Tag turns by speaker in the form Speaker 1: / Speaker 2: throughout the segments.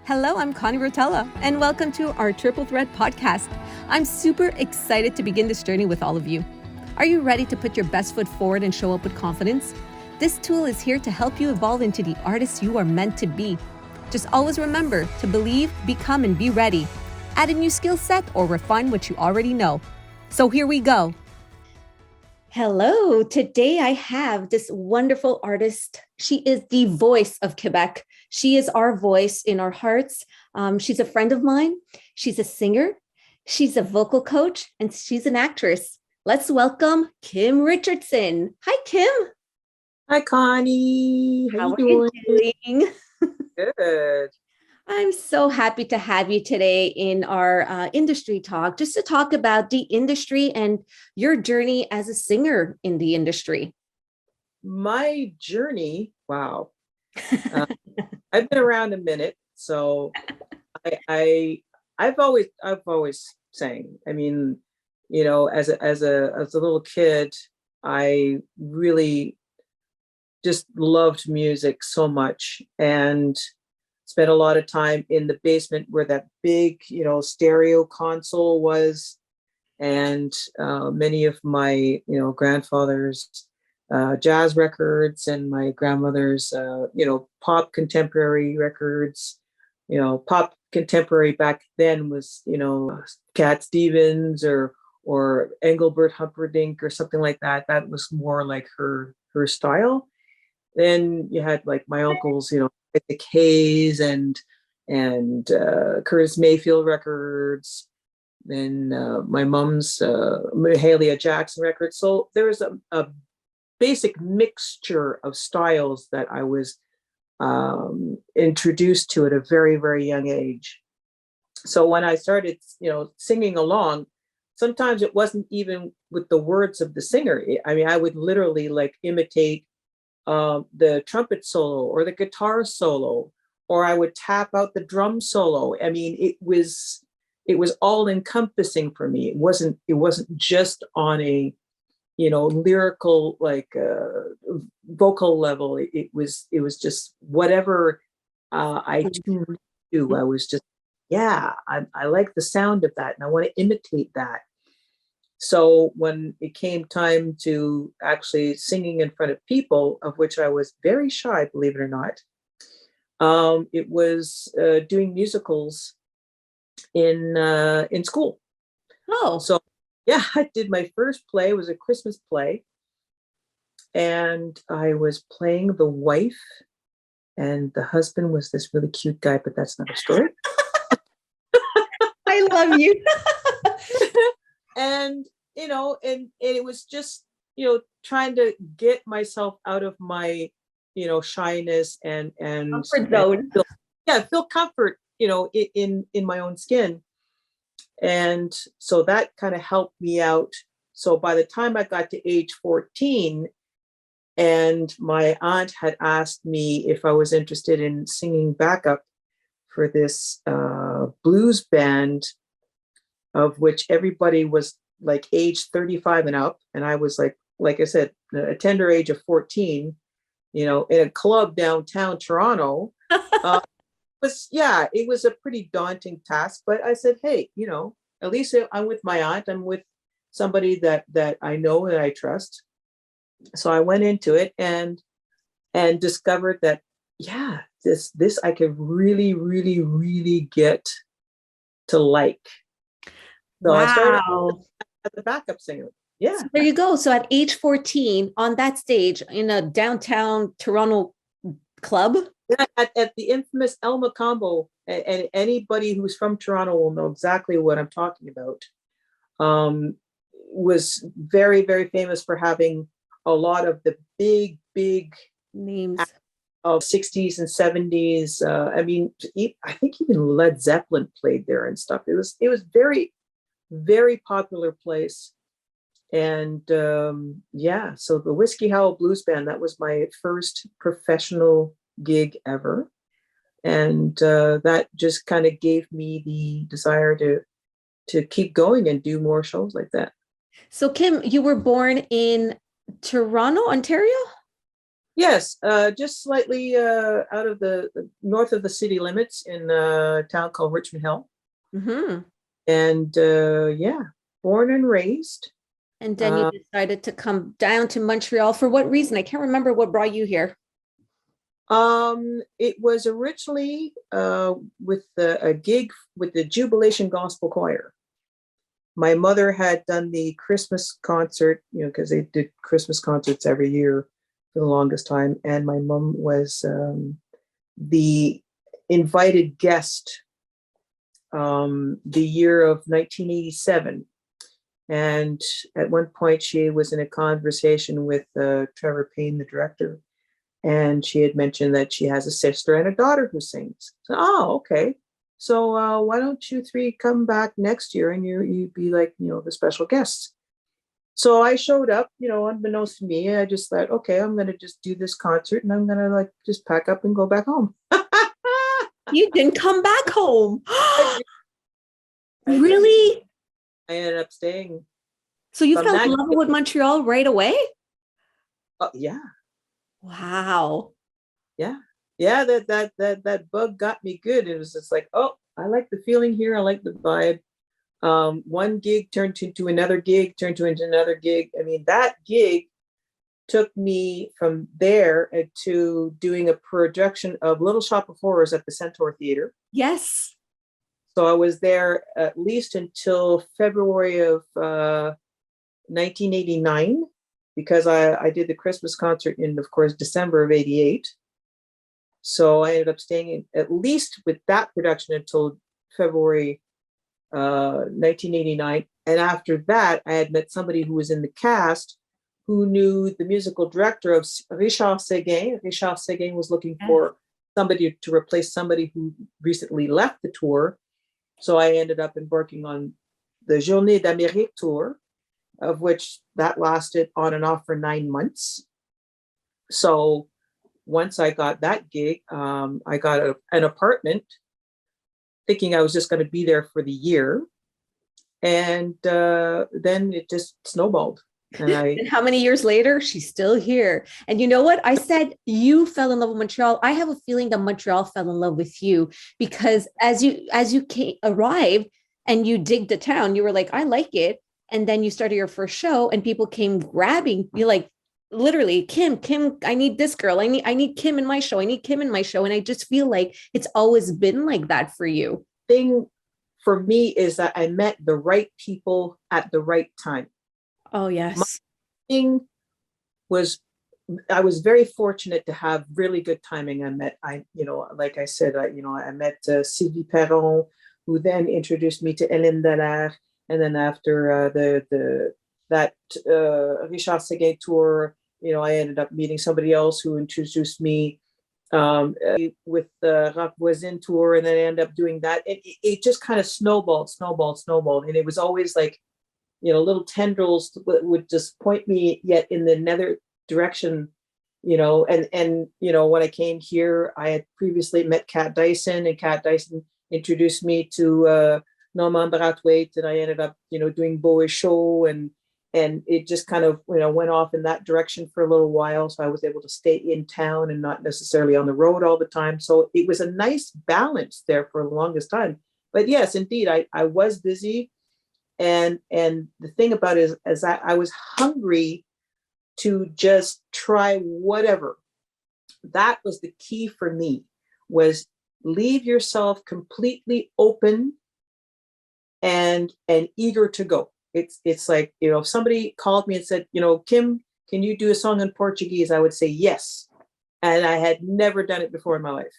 Speaker 1: Hello, I'm Connie Rotella, and welcome to our Triple Threat podcast. I'm super excited to begin this journey with all of you. Are you ready to put your best foot forward and show up with confidence? This tool is here to help you evolve into the artist you are meant to be. Just always remember to believe, become, and be ready. Add a new skill set or refine what you already know. So here we go. Hello, today I have this wonderful artist. She is the voice of Quebec. She is our voice in our hearts. She's a friend of mine. She's a singer. She's a vocal coach, and she's an actress. Let's welcome Kim Richardson. Hi, Kim.
Speaker 2: Hi, Connie.
Speaker 1: How are you doing?
Speaker 2: Good.
Speaker 1: I'm so happy to have you today in our industry talk, just to talk about the industry and your journey as a singer in the industry.
Speaker 2: My journey, wow. I've been around a minute, so I've always sang. I mean, you know, as a little kid, I really just loved music so much and spent a lot of time in the basement where that big, stereo console was. And many of my, grandfather's jazz records and my grandmother's, pop contemporary records. Pop contemporary back then was, Cat Stevens or Engelbert Humperdinck or something like that. That was more like her style. Then you had like my uncles, Nick Hayes and Curtis Mayfield records. Then my mom's Mahalia Jackson records. So there was a basic mixture of styles that I was introduced to at a very, very young age. So when I started, singing along, sometimes it wasn't even with the words of the singer. I mean, I would literally like imitate the trumpet solo or the guitar solo, or I would tap out the drum solo. I mean, it was all encompassing for me. It wasn't just on a, lyrical, like vocal level. It was just whatever I tuned to. I was just, I like the sound of that and I want to imitate that. So when it came time to actually singing in front of people, of which I was very shy, believe it or not, it was doing musicals in school.
Speaker 1: Oh,
Speaker 2: so yeah, I did my first play. It was a Christmas play, and I was playing the wife, and the husband was this really cute guy, but that's not a story.
Speaker 1: I love you.
Speaker 2: And and it was just trying to get myself out of my shyness and
Speaker 1: comfort zone.
Speaker 2: Feel comfort in my own skin. And so that kind of helped me out. So by the time I got to age 14, and my aunt had asked me if I was interested in singing backup for this blues band, of which everybody was like age 35 and up. And I was like I said, a tender age of 14, in a club downtown Toronto. It was a pretty daunting task, but I said, hey, at least I'm with my aunt. I'm with somebody that I know and I trust. So I went into it and discovered that, this I could really, really, really get to like. So
Speaker 1: wow.
Speaker 2: I started as a backup singer. Yeah.
Speaker 1: So there you go. So at age 14, on that stage in a downtown Toronto club.
Speaker 2: At the infamous El Macombo, and anybody who's from Toronto will know exactly what I'm talking about, was very, very famous for having a lot of the big
Speaker 1: names
Speaker 2: of 60s and 70s. I mean, I think even Led Zeppelin played there and stuff. It was very, very popular place. And so the Whiskey Howl Blues Band, that was my first professional gig ever. And that just kind of gave me the desire to keep going and do more shows like that.
Speaker 1: So Kim, you were born in Toronto, Ontario?
Speaker 2: Yes, just slightly out of the north of the city limits in a town called Richmond Hill.
Speaker 1: Hmm.
Speaker 2: And yeah, born and raised.
Speaker 1: And then you
Speaker 2: Uh,
Speaker 1: decided to come down to Montreal for what reason? I can't remember what brought you here.
Speaker 2: it was originally with a gig with the Jubilation Gospel Choir. My mother had done the Christmas concert, because they did Christmas concerts every year for the longest time, and my mom was the invited guest the year of 1987. And at one point, she was in a conversation with Trevor Payne, the director, and she had mentioned that she has a sister and a daughter who sings. So, oh, okay. So why don't you three come back next year and you'd be like, the special guests. So I showed up, unbeknownst to me. I just thought, okay, I'm gonna just do this concert and I'm gonna like just pack up and go back home.
Speaker 1: You didn't come back home.
Speaker 2: I did. I did.
Speaker 1: Really?
Speaker 2: I ended up staying
Speaker 1: So you
Speaker 2: from
Speaker 1: fell in
Speaker 2: that.
Speaker 1: love with Montreal right away?
Speaker 2: Yeah,
Speaker 1: Wow.
Speaker 2: yeah, yeah. That bug got me good. It was just like, oh, I like the feeling here. I like the vibe. One gig turned into another gig, turned into another gig. I mean, that gig took me from there to doing a production of Little Shop of Horrors at the Centaur Theater.
Speaker 1: Yes.
Speaker 2: So I was there at least until February of 1989, because I did the Christmas concert in, of course, December of 88. So I ended up staying at least with that production until February 1989. And after that, I had met somebody who was in the cast who knew the musical director of Richard Seguin. Richard Seguin was looking for somebody to replace somebody who recently left the tour. So I ended up embarking on the Journée d'Amérique tour, of which that lasted on and off for 9 months. So once I got that gig, I got an apartment thinking I was just going to be there for the year. And then it just snowballed.
Speaker 1: And how many years later, she's still here. And you know what? I said you fell in love with Montreal. I have a feeling that Montreal fell in love with you because arrived and you digged the town, you were like, I like it. And then you started your first show and people came grabbing you like literally, Kim, I need this girl. I need Kim in my show. I need Kim in my show. And I just feel like it's always been like that for you.
Speaker 2: Thing for me is that I met the right people at the right time.
Speaker 1: Oh,
Speaker 2: My
Speaker 1: yes.
Speaker 2: thing was I was very fortunate to have really good timing. Like I said, I met Sylvie Perron, who then introduced me to Hélène Dallaire, and then after that Richard Seguin tour, I ended up meeting somebody else who introduced me with the Rock Voisine tour, and then I ended up doing that. It just kind of snowballed, and it was always like, little tendrils would just point me yet in the nether direction, and when I came here, I had previously met Kat Dyson, and Kat Dyson introduced me to Norman Brathwaite, and I ended up, doing Bowie Show, and it just kind of, went off in that direction for a little while. So I was able to stay in town and not necessarily on the road all the time. So it was a nice balance there for the longest time. But yes, indeed, I was busy. And the thing about it is I was hungry to just try whatever. That was the key for me, was leave yourself completely open and eager to go. It's like, if somebody called me and said, Kim, can you do a song in Portuguese? I would say yes. And I had never done it before in my life.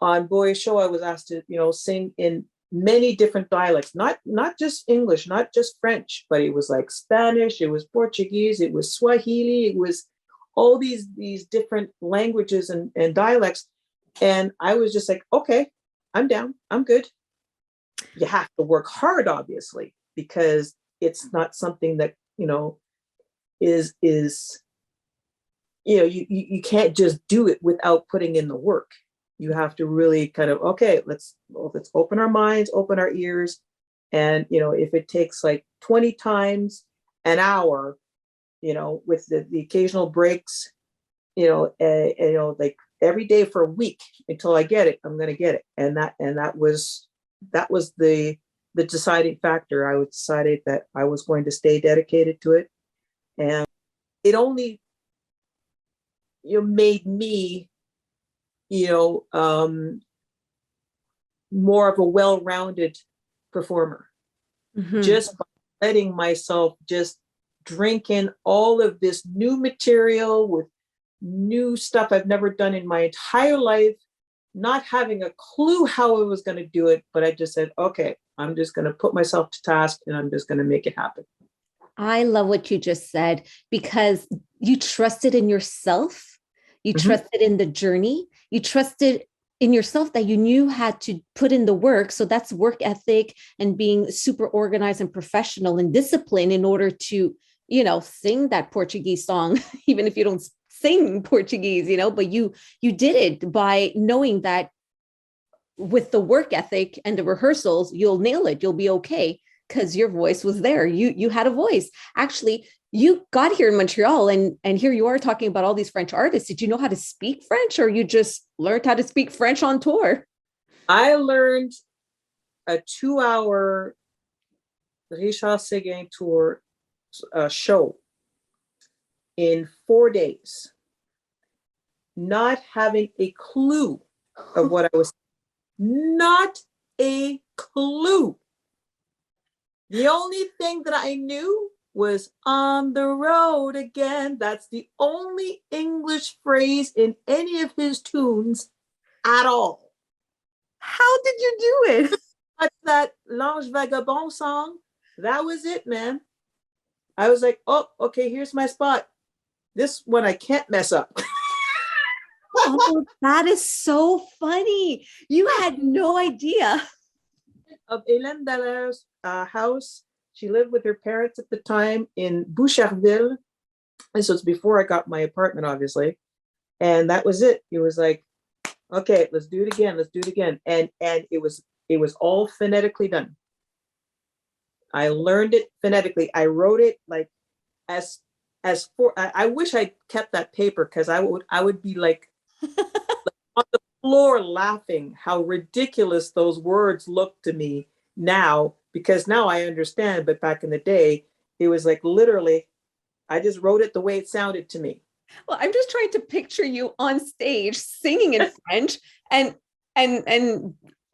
Speaker 2: On Boy Show, I was asked to, sing in many different dialects, not just English, not just French, but it was like Spanish, it was Portuguese, it was Swahili, it was all these different languages and dialects. And I was just like, okay, I'm down, I'm good. You have to work hard, obviously, because it's not something that, is you can't just do it without putting in the work. You have to really kind of, okay, let's open our minds, open our ears. And, if it takes like 20 times an hour, with the occasional breaks, like every day for a week until I get it, I'm going to get it. And that was the deciding factor. I decided that I was going to stay dedicated to it. And it only, made me, more of a well-rounded performer, just by letting myself just drink in all of this new material with new stuff I've never done in my entire life, not having a clue how I was going to do it. But I just said, okay, I'm just going to put myself to task and I'm just going to make it happen.
Speaker 1: I love what you just said, because you trusted in yourself. You trusted in the journey. You trusted in yourself that you knew had to put in the work. So that's work ethic and being super organized and professional and disciplined in order to, sing that Portuguese song, even if you don't sing Portuguese, but you did it by knowing that with the work ethic and the rehearsals, you'll nail it. You'll be okay because your voice was there. You had a voice. Actually, you got here in Montreal and here you are talking about all these French artists. Did you know how to speak French, or you just learned how to speak French on tour?
Speaker 2: I learned a 2-hour Richard Seguin tour show in 4 days, not having a clue of what I was, not a clue. The only thing that I knew was on the road again. That's the only English phrase in any of his tunes at all.
Speaker 1: How did you do it?
Speaker 2: That's that L'Ange Vagabond song. That was it, man. I was like, oh, okay, here's my spot. This one I can't mess up.
Speaker 1: Oh, that is so funny. You had no idea.
Speaker 2: Of Hélène Dalaire's house. She lived with her parents at the time in Boucherville. And so it's before I got my apartment, obviously. And that was it. It was like, okay, let's do it again. Let's do it again. And it was all phonetically done. I learned it phonetically. I wrote it like I wish I kept that paper, because I would be like on the floor laughing how ridiculous those words look to me now, because now I understand. But back in the day, it was like literally, I just wrote it the way it sounded to me.
Speaker 1: Well, I'm just trying to picture you on stage singing in French and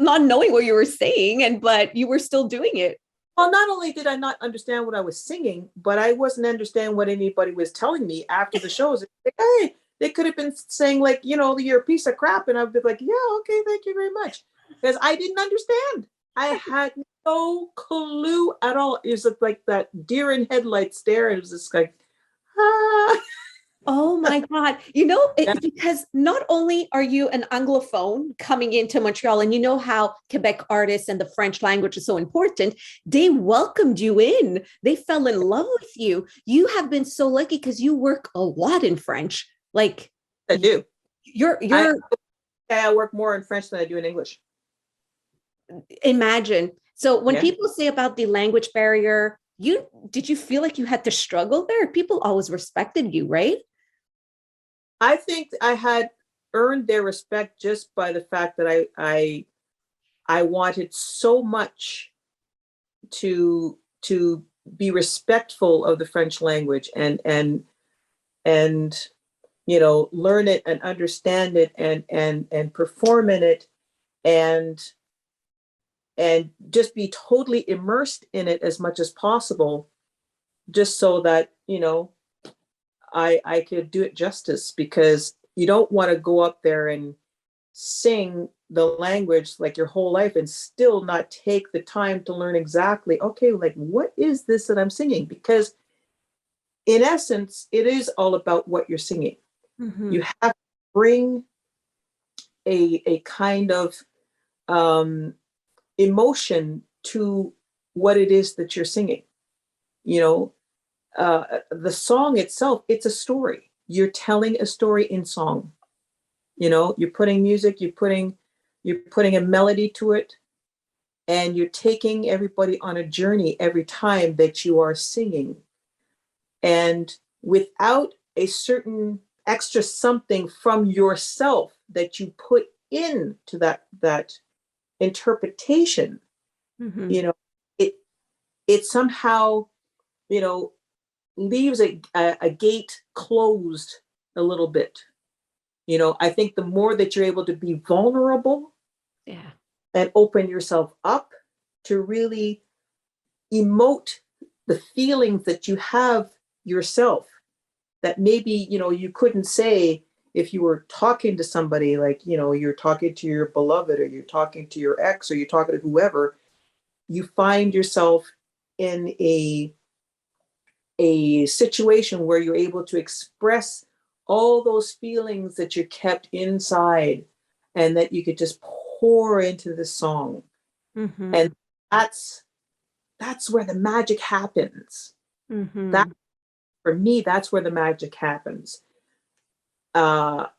Speaker 1: not knowing what you were saying, but you were still doing it.
Speaker 2: Well, not only did I not understand what I was singing, but I wasn't understanding what anybody was telling me after the shows. Like, hey, they could have been saying like, you're a piece of crap. And I'd be like, yeah, okay, thank you very much. Because I didn't understand. I had no clue at all. It was like that deer in headlights stare. It was just like, ah.
Speaker 1: Oh my God. Because not only are you an Anglophone coming into Montreal, and you know how Quebec artists and the French language is so important, they welcomed you in. They fell in love with you. You have been so lucky because you work a lot in French. Like,
Speaker 2: I do. I work more in French than I do in English.
Speaker 1: Imagine. So when people say about the language barrier, did you feel like you had to struggle there? People always respected you, right?
Speaker 2: I think I had earned their respect just by the fact that I wanted so much to be respectful of the French language and learn it and understand it and perform in it and just be totally immersed in it as much as possible, just so that I could do it justice, because you don't want to go up there and sing the language like your whole life and still not take the time to learn exactly, okay, like what is this that I'm singing? Because in essence, it is all about what you're singing. Mm-hmm. You have to bring a kind of emotion to what it is that you're singing. The song itself, it's a story. You're telling a story in song. You're putting music, you're putting a melody to it, and you're taking everybody on a journey every time that you are singing. And without a certain extra something from yourself that you put into that interpretation,
Speaker 1: Mm-hmm.
Speaker 2: you know, it it somehow, you know, leaves a gate closed a little bit. I think the more that you're able to be vulnerable
Speaker 1: Yeah.
Speaker 2: and open yourself up to really emote the feelings that you have yourself, that maybe, you couldn't say if you were talking to somebody, like, you're talking to your beloved, or you're talking to your ex, or you're talking to whoever. You find yourself in a situation where you're able to express all those feelings that you kept inside, and that you could just pour into the song.
Speaker 1: Mm-hmm.
Speaker 2: And that's where the magic happens. That,
Speaker 1: Mm-hmm.
Speaker 2: for me, that's where the magic happens. A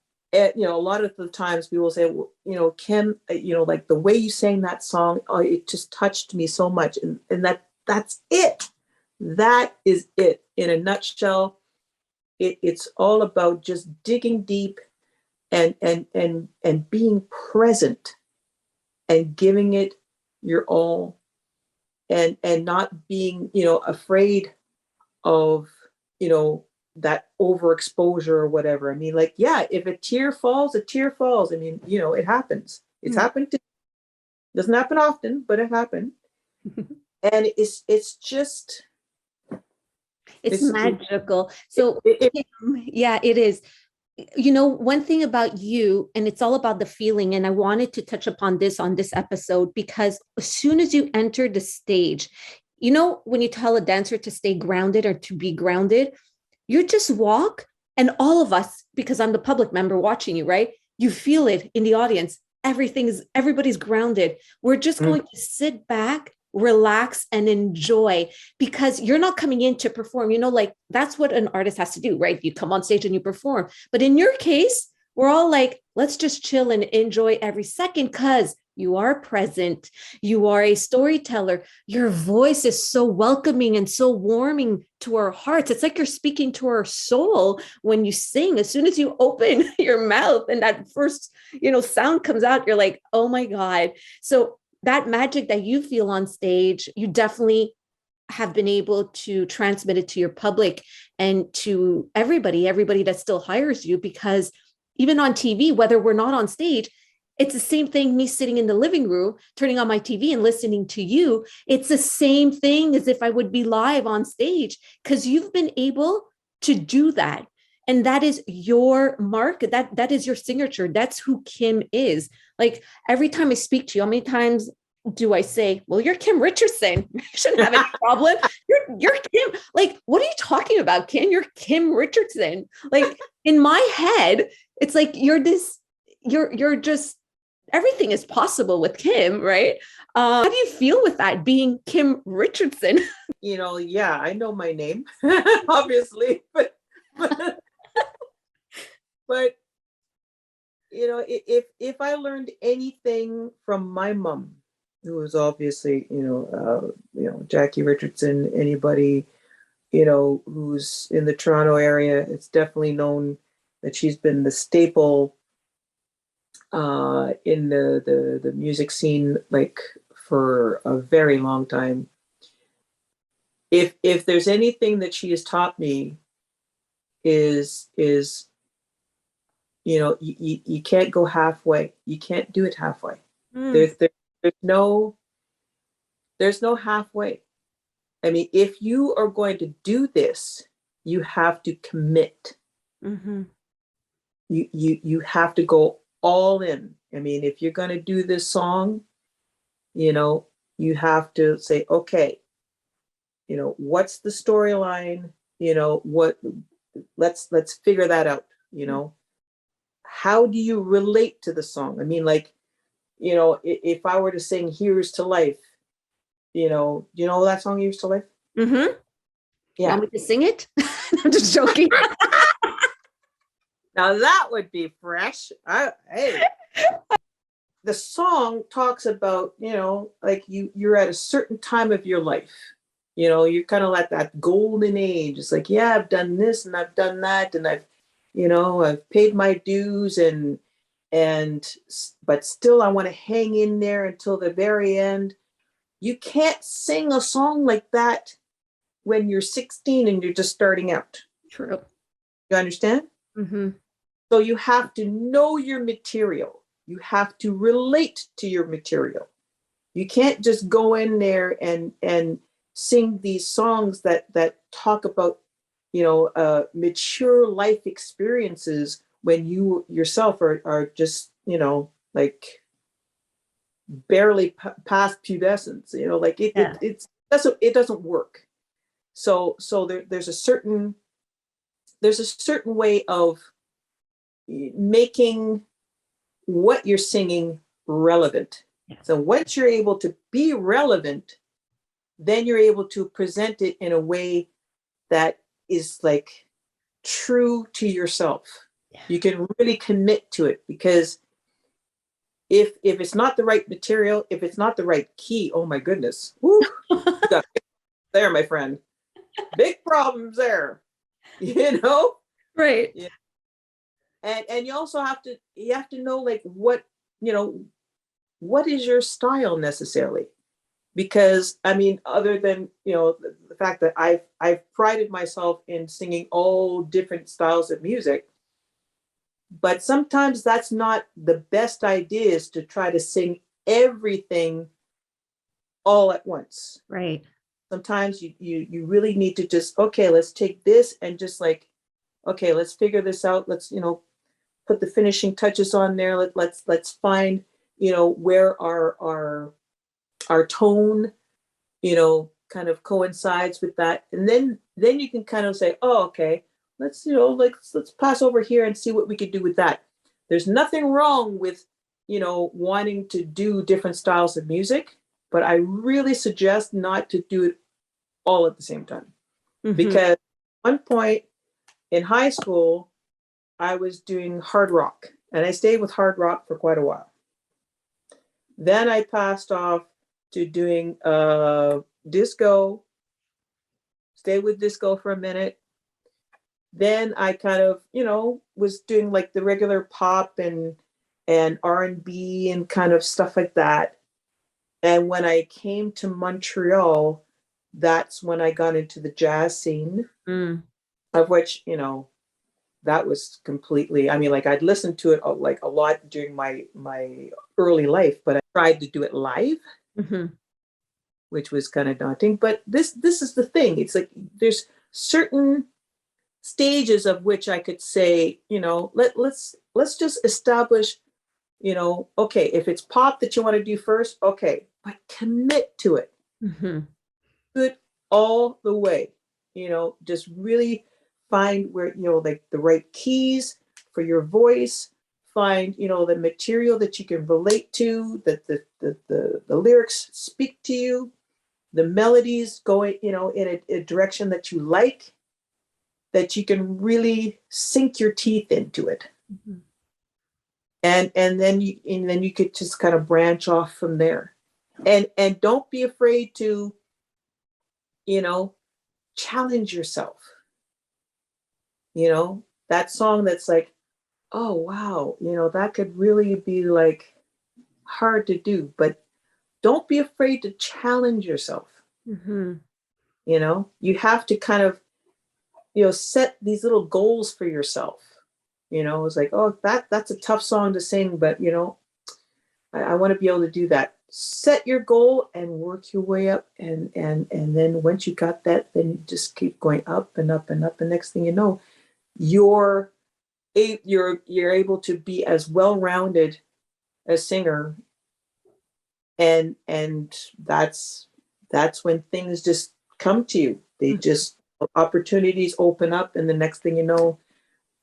Speaker 2: lot of the times people say, well, Kim, like the way you sang that song, oh, it just touched me so much. And that's it. That is it in a nutshell. It's all about just digging deep, and being present, and giving it your all, and not being, afraid of, that overexposure or whatever. I mean, like, yeah, if a tear falls, a tear falls. I mean, it happens. It's happened to, doesn't happen often, but it happened. And it's just,
Speaker 1: It's
Speaker 2: it's,
Speaker 1: magical. So,
Speaker 2: it,
Speaker 1: Kim, yeah, it is. One thing about you, and it's all about the feeling, and I wanted to touch upon this on this episode, because as soon as you enter the stage, when you tell a dancer to stay grounded or to be grounded, you just walk, and all of us, because I'm the public member watching you, right? You feel it in the audience. Everybody's grounded. We're just going to sit back, relax, and enjoy, because you're not coming in to perform. Like, that's what an artist has to do, right? You come on stage and you perform. But in your case, we're all like, let's just chill and enjoy every second, because you are present. You are a storyteller. Your voice is so welcoming and so warming to our hearts. It's like you're speaking to our soul when you sing. As soon as you open your mouth and that first, sound comes out, you're like, oh my God. So that magic that you feel on stage, you definitely have been able to transmit it to your public and to everybody that still hires you, because even on TV, whether we're not on stage, it's the same thing. Me sitting in the living room, turning on my TV and listening to you. It's the same thing as if I would be live on stage, because you've been able to do that. And that is your mark. That is your signature. That's who Kim is. Like, every time I speak to you, how many times do I say, well, you're Kim Richardson. You shouldn't have any problem. You're Kim. Like, what are you talking about, Kim? You're Kim Richardson. Like, in my head, it's like you're just, everything is possible with Kim, right? How do you feel with that, being Kim Richardson?
Speaker 2: Yeah, I know my name, obviously, but but if I learned anything from my mom, who was obviously, Jackie Richardson, anybody, who's in the Toronto area, it's definitely known that she's been the staple in the music scene, like, for a very long time. If there's anything that she has taught me, is you can't go halfway. You can't do it halfway.
Speaker 1: Mm.
Speaker 2: There's no halfway. I mean, if you are going to do this, you have to commit.
Speaker 1: Mm-hmm.
Speaker 2: You have to go all in. I mean, if you're going to do this song, you have to say, okay, what's the storyline? What, let's figure that out. How do you relate to the song? I mean, like, if I were to sing Here's to Life, you know that song, Here's to Life?
Speaker 1: Mm-hmm.
Speaker 2: Yeah.
Speaker 1: Want me to sing it? I'm just joking.
Speaker 2: Now that would be fresh. Hey, the song talks about, like, you're at a certain time of your life. You're kind of like that golden age. It's like, yeah, I've done this and I've done that, and I've I've paid my dues but still I want to hang in there until the very end. You can't sing a song like that when you're 16 and you're just starting out.
Speaker 1: True.
Speaker 2: You understand?
Speaker 1: Mm-hmm.
Speaker 2: So you have to know your material. You have to relate to your material. You can't just go in there and sing these songs that talk about, mature life experiences when you yourself are just, like barely past pubescence. Like
Speaker 1: Yeah.
Speaker 2: it doesn't work. So there's a certain way of making what you're singing relevant. So once you're able to be relevant, then you're able to present it in a way that is like true to yourself. You can really commit to it, because if it's not the right material, if it's not the right key, oh my goodness, woo, there, my friend, big problems there.
Speaker 1: Right.
Speaker 2: Yeah. And you also have to know, like, what is your style necessarily? Because I mean, other than the fact that I've prided myself in singing all different styles of music, but sometimes that's not the best idea, is to try to sing everything all at once.
Speaker 1: Right.
Speaker 2: Sometimes you really need to just, okay, let's take this and just like, okay, let's figure this out. Let's put the finishing touches on there. Let's find where our tone kind of coincides with that, and then you can kind of say, oh, okay, let's pass over here and see what we could do with that. There's nothing wrong with wanting to do different styles of music, but I really suggest not to do it all at the same time. Mm-hmm. Because at one point in high school, I was doing hard rock, and I stayed with hard rock for quite a while. Then I passed off to doing disco, stayed with disco for a minute. Then I kind of, was doing like the regular pop and R&B and kind of stuff like that. And when I came to Montreal, that's when I got into the jazz scene, of which, that was completely, I mean, like I'd listened to it like a lot during my early life, but I tried to do it live, which was kind of daunting. But this is the thing. It's like there's certain stages of which I could say, let's just establish, okay, if it's pop that you want to do first, okay, but commit to it. Do it all the way, just really find where, like the right keys for your voice, find, the material that you can relate to, that the lyrics speak to you, the melodies going, in a direction that you like, that you can really sink your teeth into it. And then you could just kind of branch off from there. And don't be afraid to, challenge yourself. That song that's like, oh wow, that could really be like hard to do, but don't be afraid to challenge yourself. You have to kind of set these little goals for yourself. It's like, oh, that's a tough song to sing, but I want to be able to do that. Set your goal and work your way up, and then once you got that, then you just keep going up and up and up, and next thing you know, you're able to be as well-rounded a singer, and that's when things just come to you. They just, opportunities open up, and the next thing you know,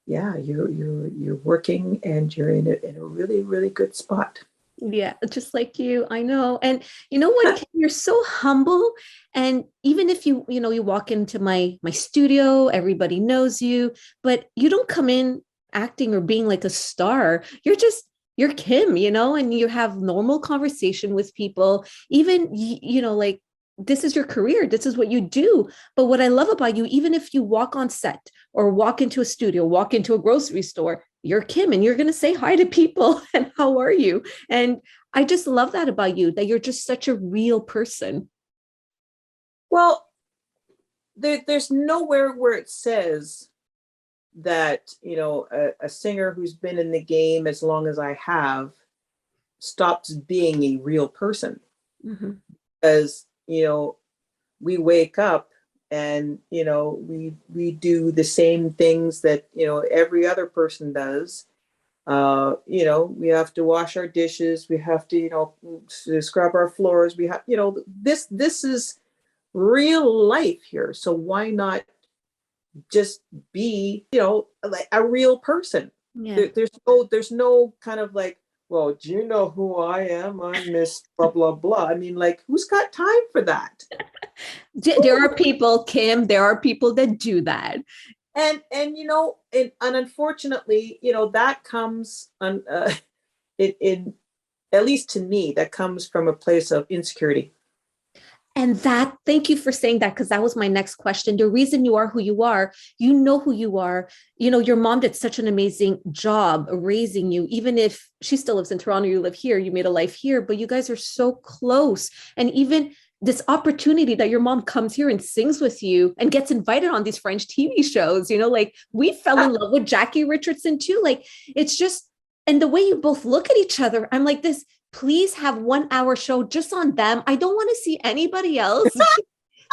Speaker 2: yeah, you're working, and you're in a really, really good spot.
Speaker 1: Yeah, just like you, I know. And you know what, Kim, you're so humble. And even if you walk into my studio, everybody knows you, but you don't come in acting or being like a star. You're Kim, and you have normal conversation with people. Even, like this is your career. This is what you do. But what I love about you, even if you walk on set or walk into a studio, walk into a grocery store, you're Kim and you're going to say hi to people and how are you? And I just love that about you, that you're just such a real person.
Speaker 2: Well, there's nowhere where it says that, a singer who's been in the game as long as I have stops being a real person.
Speaker 1: Mm-hmm.
Speaker 2: Because, we wake up and, we do the same things that, every other person does. We have to wash our dishes. We have to, scrub our floors. We have, this is real life here. So why not just be, like a real person?
Speaker 1: Yeah.
Speaker 2: There's no kind of like, well, do you know who I am? I'm Miss blah blah blah. I mean, like, who's got time for that?
Speaker 1: There are people, Kim, there are people that do that.
Speaker 2: And unfortunately, that comes on in at least to me, that comes from a place of insecurity.
Speaker 1: And that, thank you for saying that, because that was my next question. The reason you are who you are, you know who you are. Your mom did such an amazing job raising you, even if she still lives in Toronto, you live here, you made a life here, but you guys are so close. And even this opportunity that your mom comes here and sings with you and gets invited on these French TV shows, like we fell in love with Jackie Richardson too. Like it's just, and the way you both look at each other, I'm like this. Please have 1 hour show just on them. I don't want to see anybody else.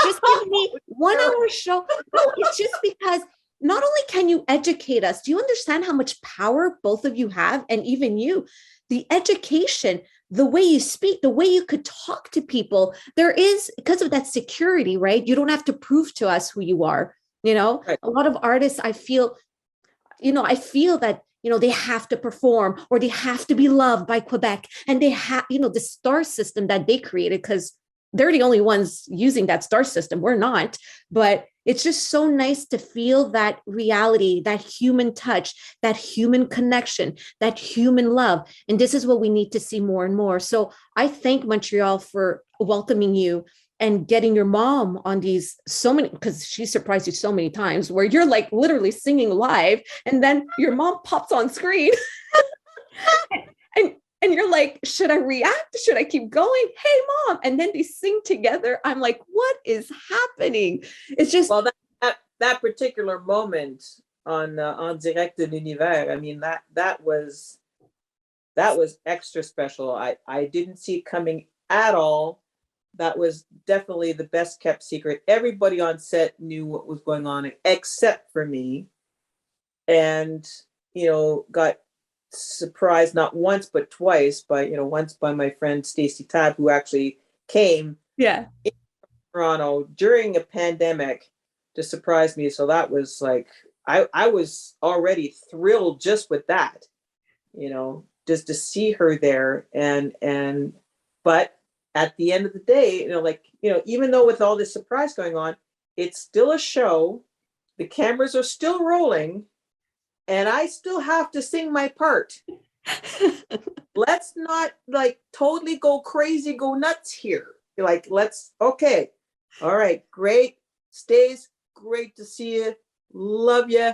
Speaker 1: Just give me 1 hour show. No, it's just because not only can you educate us, do you understand how much power both of you have? And even you, the education, the way you speak, the way you could talk to people, there is, because of that security, right? You don't have to prove to us who you are.
Speaker 2: Right.
Speaker 1: A lot of artists, I feel that they have to perform or they have to be loved by Quebec, and they have, the star system that they created, because they're the only ones using that star system. We're not, but it's just so nice to feel that reality, that human touch, that human connection, that human love. And this is what we need to see more and more. So I thank Montreal for welcoming you and getting your mom on these so many, because she surprised you so many times where you're like literally singing live and then your mom pops on screen and you're like, should I react? Should I keep going? Hey, mom. And then they sing together. I'm like, what is happening? It's just.
Speaker 2: Well, that particular moment on Direct de l'Univers, I mean, that was extra special. I didn't see it coming at all. That was definitely the best kept secret. Everybody on set knew what was going on except for me. And, got surprised not once, but twice once by my friend Stacy Tab, who actually came
Speaker 1: Yeah.
Speaker 2: in Toronto during a pandemic to surprise me. So that was like, I was already thrilled just with that, just to see her there. But at the end of the day, even though with all this surprise going on, it's still a show. The cameras are still rolling, and I still have to sing my part. Let's not like totally go crazy, go nuts here. Like, okay. All right, great. Stays, great to see you. Love you.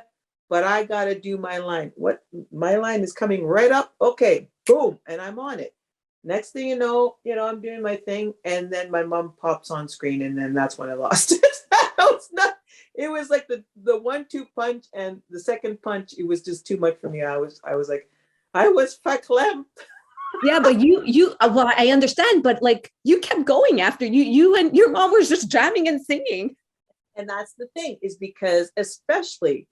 Speaker 2: But I got to do my line. What? My line is coming right up. Okay, boom. And I'm on it. Next thing you know, I'm doing my thing, and then my mom pops on screen, and then that's when I lost it. It was like the 1-2 punch, and the second punch, it was just too much for me. I was like, I was verklempt.
Speaker 1: Yeah, but you well, I understand, but like you kept going after you and your mom was just jamming and singing.
Speaker 2: And that's the thing, is because especially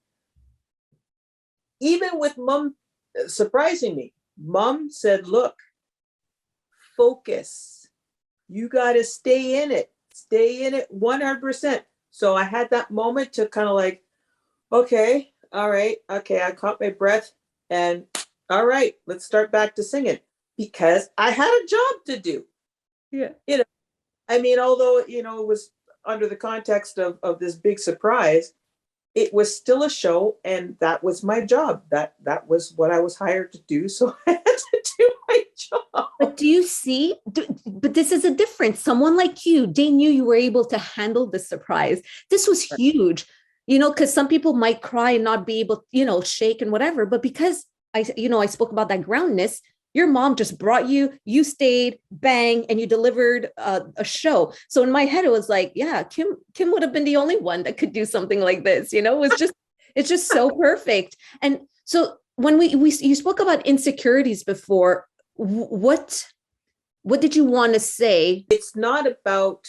Speaker 2: even with mom surprising me, mom said, look, focus. You got to stay in it 100%. So I had that moment to kind of like, okay, all right, okay, I caught my breath, and all right, let's start back to singing, because I had a job to do.
Speaker 1: Yeah.
Speaker 2: I mean, although, it was under the context of this big surprise, it was still a show, and that was my job. That was what I was hired to do. So I had to do my job.
Speaker 1: But do you see? But this is a difference. Someone like you, they knew you were able to handle the surprise. This was huge, because some people might cry and not be able, shake and whatever. But because I spoke about that groundness, your mom just brought you, you stayed, bang, and you delivered a show. So in my head, it was like, yeah, Kim would have been the only one that could do something like this. It's just so perfect. And so when you spoke about insecurities before, what did you want to say?
Speaker 2: It's not about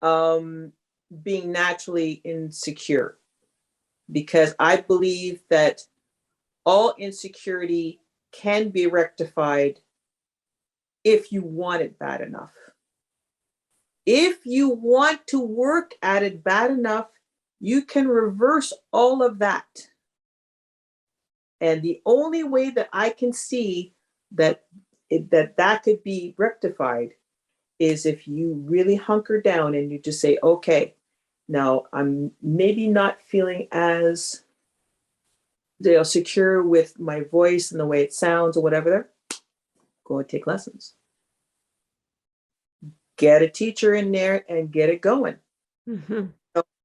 Speaker 2: being naturally insecure, because I believe that all insecurity can be rectified if you want it bad enough. If you want to work at it bad enough, you can reverse all of that. And the only way that I can see that could be rectified is if you really hunker down and you just say, okay, now I'm maybe not feeling as secure with my voice and the way it sounds or whatever. Go and take lessons. Get a teacher in there and get it going.
Speaker 1: Mm-hmm.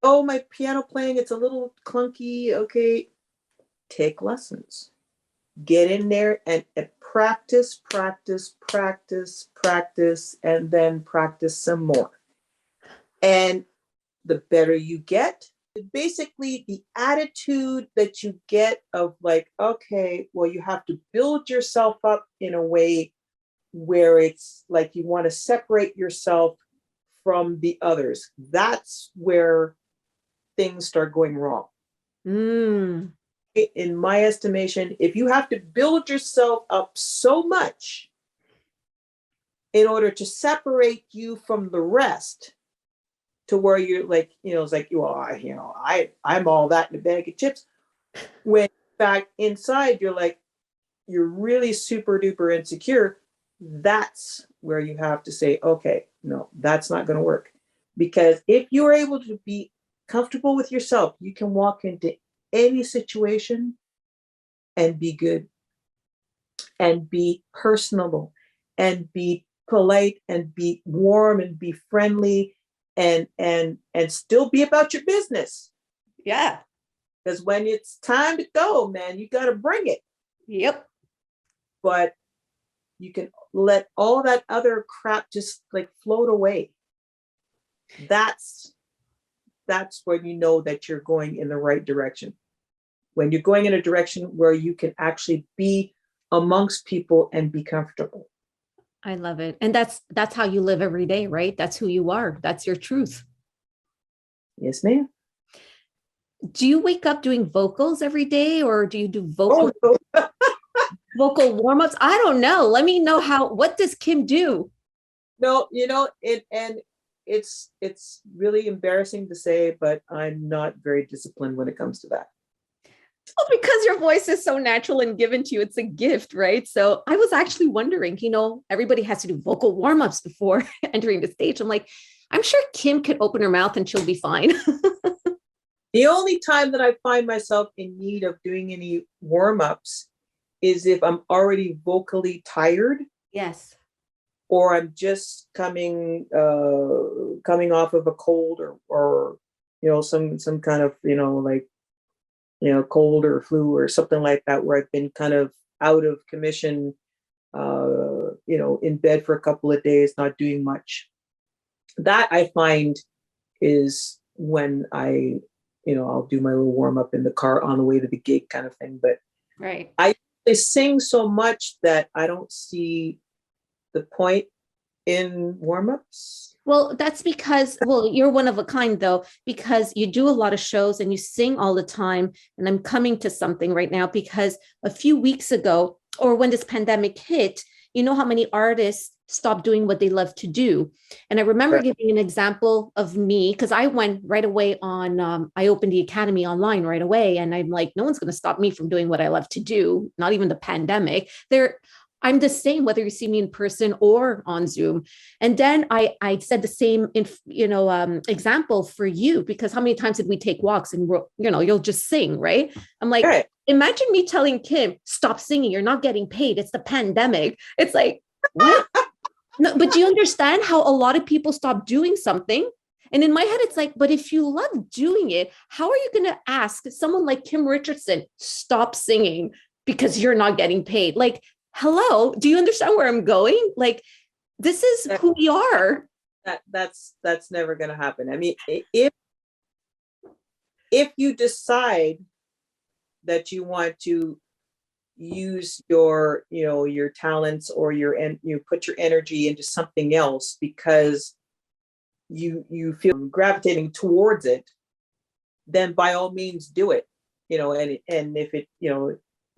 Speaker 2: Oh, my piano playing, it's a little clunky. Okay, take lessons. Get in there and practice, and then practice some more. And the better you get, basically the attitude that you get of like, okay, well, you have to build yourself up in a way where it's like you want to separate yourself from the others. That's where things start going wrong. In my estimation, if you have to build yourself up so much in order to separate you from the rest, to where you're like, it's like, well, I'm all that in a bag of chips. When in fact, inside, you're really super duper insecure. That's where you have to say, okay, no, that's not going to work. Because if you're able to be comfortable with yourself, you can walk into any situation and be good and be personable and be polite and be warm and be friendly and still be about your business.
Speaker 1: Yeah.
Speaker 2: Because when it's time to go, man, you got to bring it.
Speaker 1: Yep.
Speaker 2: But you can let all that other crap just like float away. That's when you know that you're going in the right direction. When you're going in a direction where you can actually be amongst people and be comfortable.
Speaker 1: I love it. And that's how you live every day, right? That's who you are. That's your truth.
Speaker 2: Yes, ma'am.
Speaker 1: Do you wake up doing vocals every day, or do you do vocal warm-ups? I don't know. Let me know what does Kim do?
Speaker 2: No, it's really embarrassing to say, but I'm not very disciplined when it comes to that.
Speaker 1: Well, because your voice is so natural and given to you, it's a gift, right? So I was actually wondering, everybody has to do vocal warm-ups before entering the stage. I'm like, I'm sure Kim could open her mouth and she'll be fine.
Speaker 2: The only time that I find myself in need of doing any warm-ups is if I'm already vocally tired.
Speaker 1: Yes.
Speaker 2: Or I'm just coming off of a cold or some kind of cold or flu or something like that, where I've been kind of out of commission, in bed for a couple of days, not doing much. That I find is when I'll do my little warm up in the car on the way to the gig kind of thing. But
Speaker 1: right.
Speaker 2: I sing so much that I don't see the point in warm-ups.
Speaker 1: Well, that's because, you're one of a kind though, because you do a lot of shows and you sing all the time. And I'm coming to something right now because a few weeks ago, or when this pandemic hit, you know how many artists stopped doing what they love to do. And I remember giving an example of me, because I went right away on, I opened the Academy online right away. And I'm like, no one's going to stop me from doing what I love to do. Not even the pandemic. I'm the same, whether you see me in person or on Zoom. And then I said the same, example for you, because how many times did we take walks and you'll just sing, right? I'm like, imagine me telling Kim, stop singing. You're not getting paid. It's the pandemic. It's like, what? No, but do you understand how a lot of people stop doing something? And in my head, it's like, but if you love doing it, how are you going to ask someone like Kim Richardson, stop singing because you're not getting paid? Like, hello, do you understand where I'm going? Like, this is who we are.
Speaker 2: That's never going to happen. I mean, if you decide that you want to use your, your talents or you put your energy into something else because you feel gravitating towards it, then by all means do it. And if it,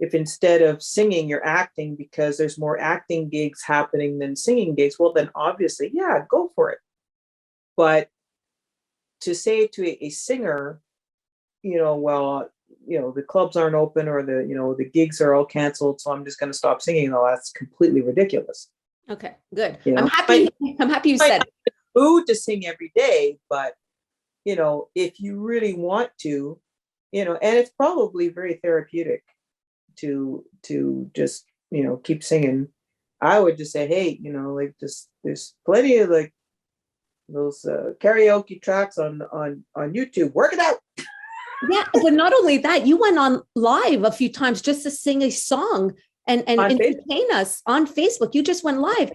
Speaker 2: if instead of singing you're acting because there's more acting gigs happening than singing gigs, well then obviously, yeah, go for it. But to say to a singer, well, the clubs aren't open or the gigs are all canceled, so I'm just going to stop singing. No, that's completely ridiculous.
Speaker 1: Okay, good. I'm happy you said it.
Speaker 2: Food to sing every day, but if you really want to, and it's probably very therapeutic to just keep singing. I would just say, hey, like just there's plenty of like those karaoke tracks on YouTube. Work it out.
Speaker 1: Yeah, but not only that, you went on live a few times just to sing a song and entertain us on Facebook. You just went live.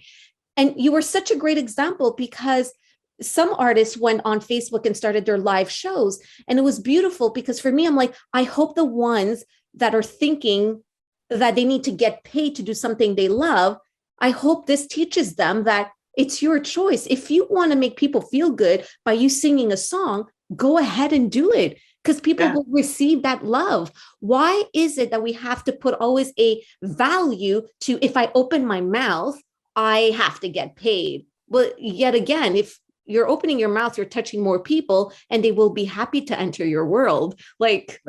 Speaker 1: And you were such a great example because some artists went on Facebook and started their live shows. And it was beautiful because for me, I'm like, I hope the ones that are thinking that they need to get paid to do something they love, I hope this teaches them that it's your choice. If you want to make people feel good by you singing a song, go ahead and do it because people will receive that love. Why is it that we have to put always a value to, if I open my mouth, I have to get paid? Well, yet again, if you're opening your mouth, you're touching more people and they will be happy to enter your world. Like,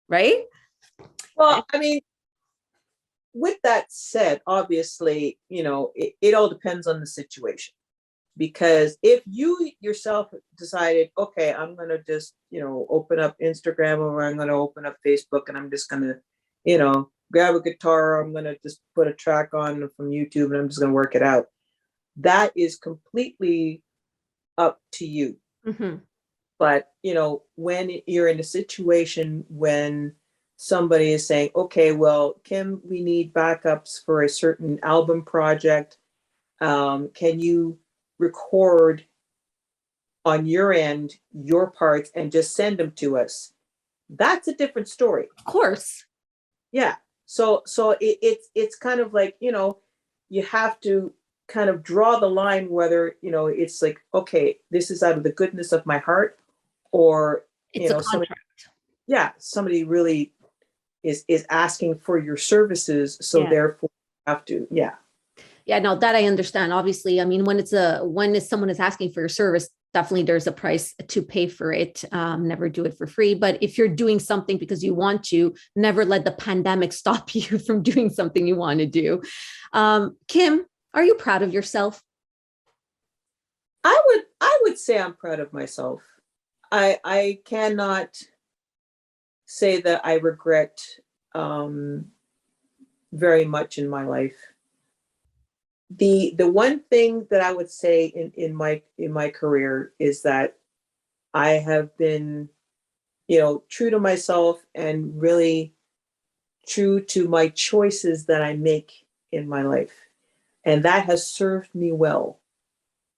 Speaker 1: right?
Speaker 2: Well, I mean, with that said, obviously, it all depends on the situation. Because if you yourself decided, okay, I'm going to just, open up Instagram or I'm going to open up Facebook and I'm just going to, grab a guitar, I'm going to just put a track on from YouTube and I'm just going to work it out. That is completely up to you.
Speaker 1: Mm-hmm.
Speaker 2: But, when you're in a situation when somebody is saying, okay, well, Kim, we need backups for a certain album project. Can you record on your end your parts and just send them to us? That's a different story.
Speaker 1: Of course.
Speaker 2: Yeah. So it's kind of like, you have to kind of draw the line whether, it's like, okay, this is out of the goodness of my heart, or
Speaker 1: it's a contract.
Speaker 2: Somebody really is asking for your services, so therefore you have to.
Speaker 1: Yeah, no, that I understand. Obviously, I mean, when someone is asking for your service, definitely there's a price to pay for it. Never do it for free. But if you're doing something because you want to, never let the pandemic stop you from doing something you want to do. Kim, are you proud of yourself?
Speaker 2: I would say I'm proud of myself. I cannot say that I regret very much in my life. The one thing that I would say in my career is that I have been, true to myself and really true to my choices that I make in my life. And that has served me well,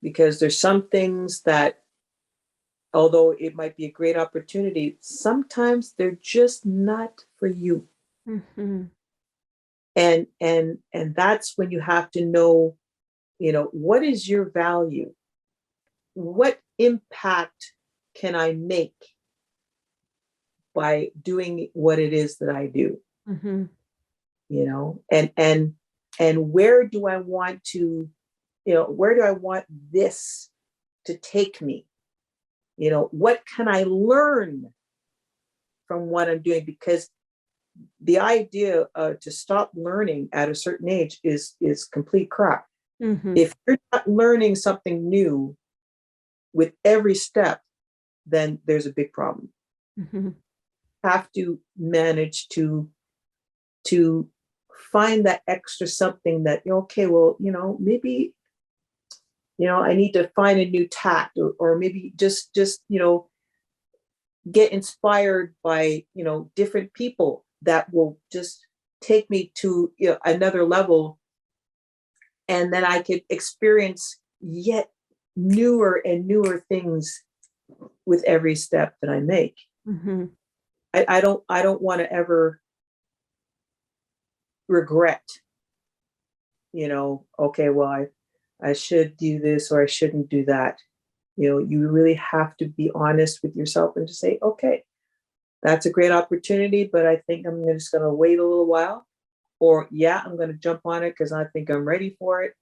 Speaker 2: because there's some things that, although it might be a great opportunity, sometimes they're just not for you.
Speaker 1: Mm-hmm.
Speaker 2: And that's when you have to know, what is your value? What impact can I make by doing what it is that I do?
Speaker 1: Mm-hmm.
Speaker 2: And where do I want to, where do I want this to take me? What can I learn from what I'm doing? Because the idea to stop learning at a certain age is complete crap.
Speaker 1: Mm-hmm.
Speaker 2: If you're not learning something new with every step, then there's a big problem.
Speaker 1: Mm-hmm.
Speaker 2: Have to manage to to find that extra something that, okay, well, maybe, I need to find a new tact, or maybe just, get inspired by, different people that will just take me to another level. And then I could experience yet newer and newer things with every step that I make.
Speaker 1: Mm-hmm.
Speaker 2: I don't want to ever regret, okay, well, I should do this or I shouldn't do that. You really have to be honest with yourself and to say, okay, that's a great opportunity, but I think I'm just going to wait a little while. Or, yeah, I'm going to jump on it because I think I'm ready for it.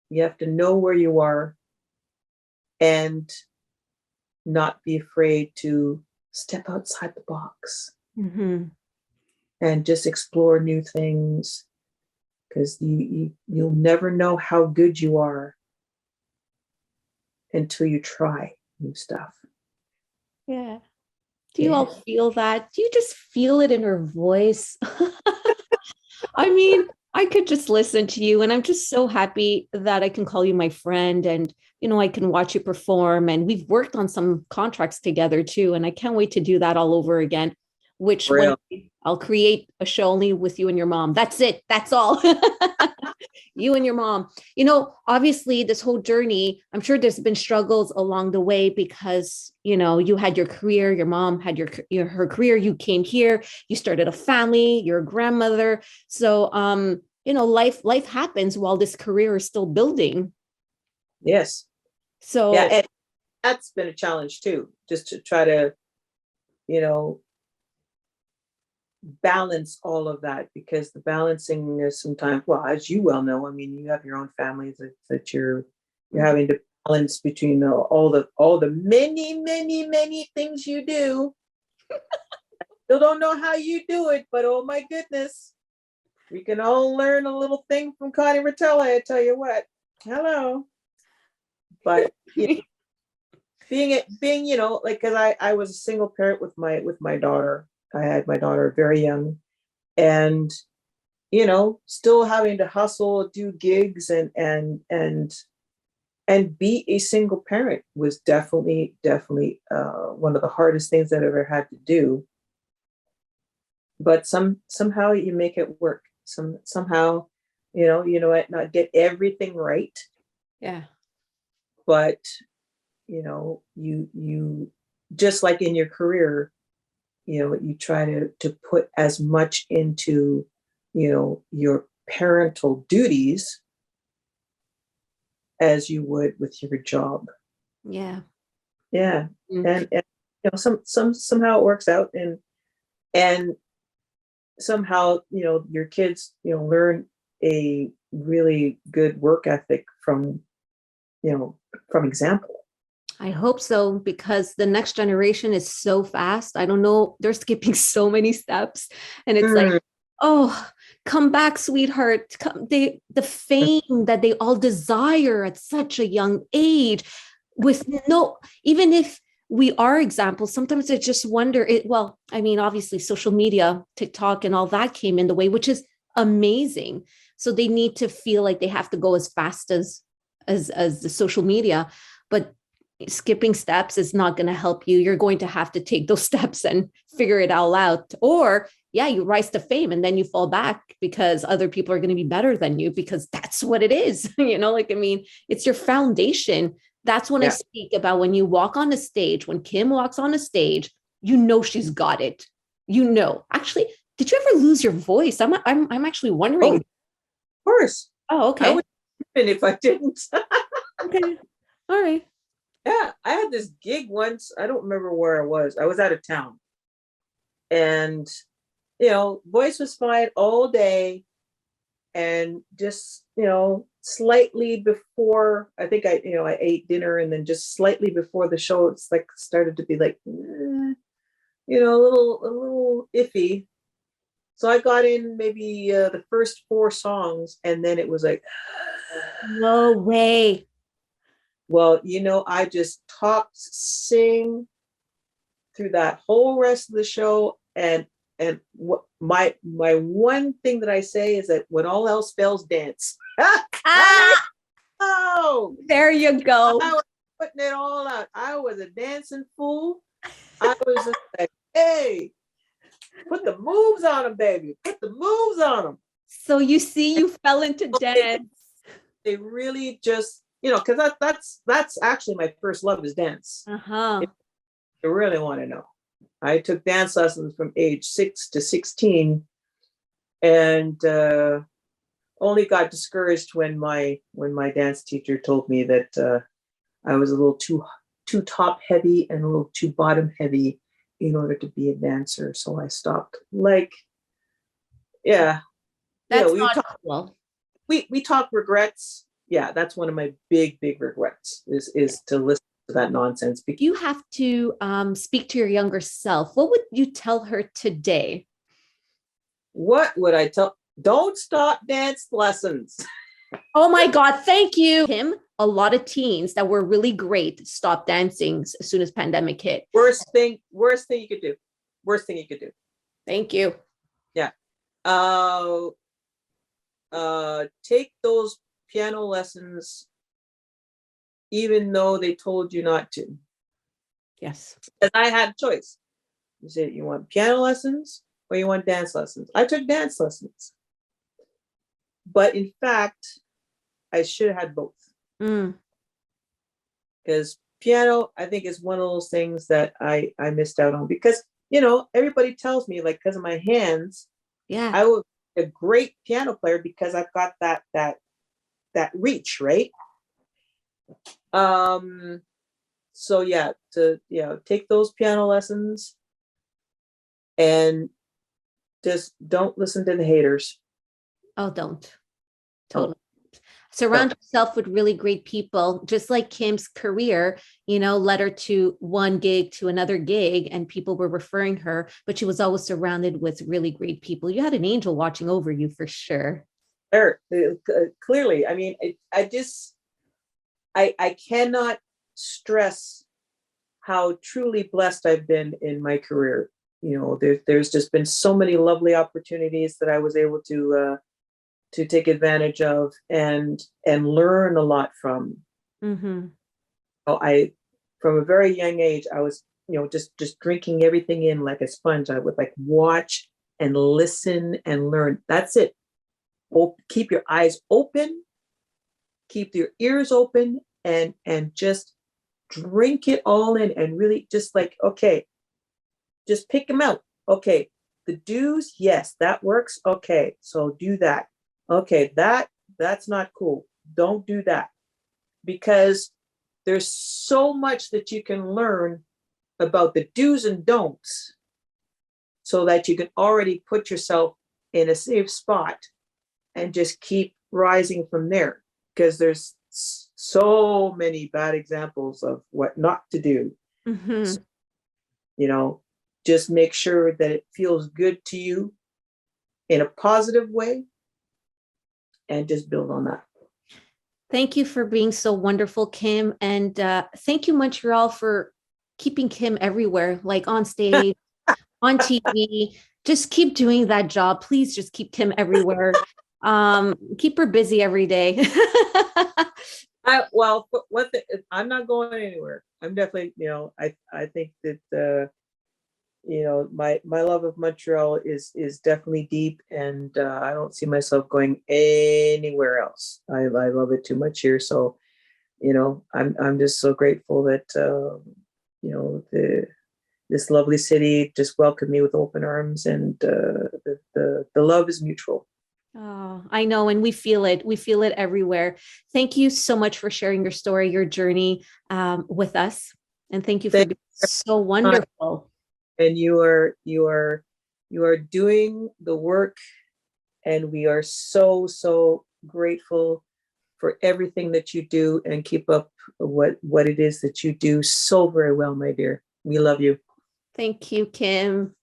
Speaker 2: You have to know where you are and not be afraid to step outside the box.
Speaker 1: Mm-hmm.
Speaker 2: And just explore new things, because you'll never know how good you are until you try new stuff.
Speaker 1: Yeah. Do you all feel that? Do you just feel it in her voice? I mean, I could just listen to you, and I'm just so happy that I can call you my friend, and I can watch you perform, and we've worked on some contracts together too, and I can't wait to do that all over again, which one I'll create a show only with you and your mom. That's it. That's all. You and your mom. Obviously this whole journey, I'm sure there's been struggles along the way, because you had your career, your mom had her career, you came here, you started a family, you're a grandmother. So life happens while this career is still building.
Speaker 2: Yes.
Speaker 1: So
Speaker 2: yeah, and that's been a challenge too, just to try to balance all of that, because the balancing is sometimes, well, as you well know, I mean, you have your own families that you're having to balance between all the many things you do. Still don't know how you do it, but oh my goodness, we can all learn a little thing from Connie Rotella, I tell you what. Hello. But being like, because I was a single parent with my daughter. I had my daughter very young, and still having to hustle, do gigs, and be a single parent was definitely one of the hardest things that I ever had to do. But somehow you make it work. Somehow, not get everything right.
Speaker 1: Yeah.
Speaker 2: But you just like in your career, you try to put as much into your parental duties as you would with your job.
Speaker 1: Yeah.
Speaker 2: Mm-hmm. And somehow it works out, and somehow your kids learn a really good work ethic from example.
Speaker 1: I hope so, because the next generation is so fast. I don't know. They're skipping so many steps. And it's like, oh, come back, sweetheart. The fame that they all desire at such a young age, with even if we are examples, sometimes I just wonder well, I mean, obviously social media, TikTok and all that came in the way, which is amazing. So they need to feel like they have to go as fast as the social media, but skipping steps is not going to help you. You're going to have to take those steps and figure it all out. Or you rise to fame and then you fall back because other people are going to be better than you, because that's what it is. It's your foundation. That's when I speak about when you walk on a stage, when Kim walks on a stage, she's got it. Actually, did you ever lose your voice? I'm actually wondering.
Speaker 2: Oh, of course.
Speaker 1: Oh, okay.
Speaker 2: I would, even if I didn't.
Speaker 1: Okay. All right.
Speaker 2: Yeah, I had this gig once. I don't remember where I was. I was out of town. And, voice was fine all day. And just, slightly before, I think I ate dinner, and then just slightly before the show, it's like started to be like, a little iffy. So I got in maybe the first 4 songs, and then it was like,
Speaker 1: no way.
Speaker 2: Well, I just talked, sing through that whole rest of the show, and what my one thing that I say is that when all else fails, dance.
Speaker 1: Ah,
Speaker 2: Oh,
Speaker 1: there you go.
Speaker 2: I was putting it all out. I was a dancing fool. I was just like, hey, put the moves on them, baby. Put the moves on them.
Speaker 1: So you see, you fell into dance.
Speaker 2: They really just, because that's actually my first love is dance.
Speaker 1: Uh-huh.
Speaker 2: If you really want to know. I took dance lessons from age 6 to 16 and only got discouraged when my dance teacher told me that I was a little too top heavy and a little too bottom heavy in order to be a dancer. So I stopped.
Speaker 1: That's not cool.
Speaker 2: We talk regrets. Yeah, that's one of my big regrets is to listen to that nonsense.
Speaker 1: You have to speak to your younger self. What would you tell her today?
Speaker 2: What would I tell? Don't stop dance lessons.
Speaker 1: Oh my God, thank you. Kim, a lot of teens that were really great stopped dancing as soon as pandemic hit.
Speaker 2: Worst thing you could do. Worst thing you could do.
Speaker 1: Thank you.
Speaker 2: Yeah. Take those piano lessons even though they told you not to.
Speaker 1: Yes.
Speaker 2: Because I had a choice. You said you want piano lessons or you want dance lessons. I took dance lessons. But in fact, I should have had both. Because piano, I think, is one of those things that I missed out on. Because, everybody tells me, like, because of my hands,
Speaker 1: yeah,
Speaker 2: I was a great piano player because I've got that reach, right? So yeah, take those piano lessons and just don't listen to the haters.
Speaker 1: Oh, don't. Totally. Surround yourself with really great people, just like Kim's career, led her to one gig to another gig and people were referring her, but she was always surrounded with really great people. You had an angel watching over you for sure.
Speaker 2: Clearly. I mean, I cannot stress how truly blessed I've been in my career. There's just been so many lovely opportunities that I was able to take advantage of and learn a lot from.
Speaker 1: Mm-hmm.
Speaker 2: From a very young age, I was, just drinking everything in like a sponge. I would like watch and listen and learn. That's it. Keep your eyes open, keep your ears open, and just drink it all in and really just like, okay, just pick them out. Okay, the do's, yes, that works. Okay, so do that. Okay, that's not cool. Don't do that. Because there's so much that you can learn about the do's and don'ts so that you can already put yourself in a safe spot and just keep rising from there. Because there's so many bad examples of what not to do.
Speaker 1: Mm-hmm.
Speaker 2: So, just make sure that it feels good to you in a positive way and just build on that.
Speaker 1: Thank you for being so wonderful, Kim. And thank you, Montreal, for keeping Kim everywhere, like on stage, on TV. Just keep doing that job. Please just keep Kim everywhere. Keep her busy every day.
Speaker 2: I'm not going anywhere. I'm definitely, I think that, my love of Montreal is definitely deep, and I don't see myself going anywhere else. I love it too much here. So, I'm just so grateful that, this lovely city just welcomed me with open arms, and the love is mutual.
Speaker 1: Oh, I know. And we feel it. We feel it everywhere. Thank you so much for sharing your story, your journey with us. And thank you for being so wonderful.
Speaker 2: And you are doing the work, and we are so grateful for everything that you do, and keep up what it is that you do so very well, my dear. We love you.
Speaker 1: Thank you, Kim.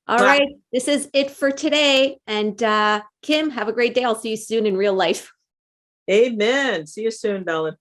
Speaker 1: All right. This is it for today. And Kim, have a great day. I'll see you soon in real life.
Speaker 2: Amen. See you soon, darling.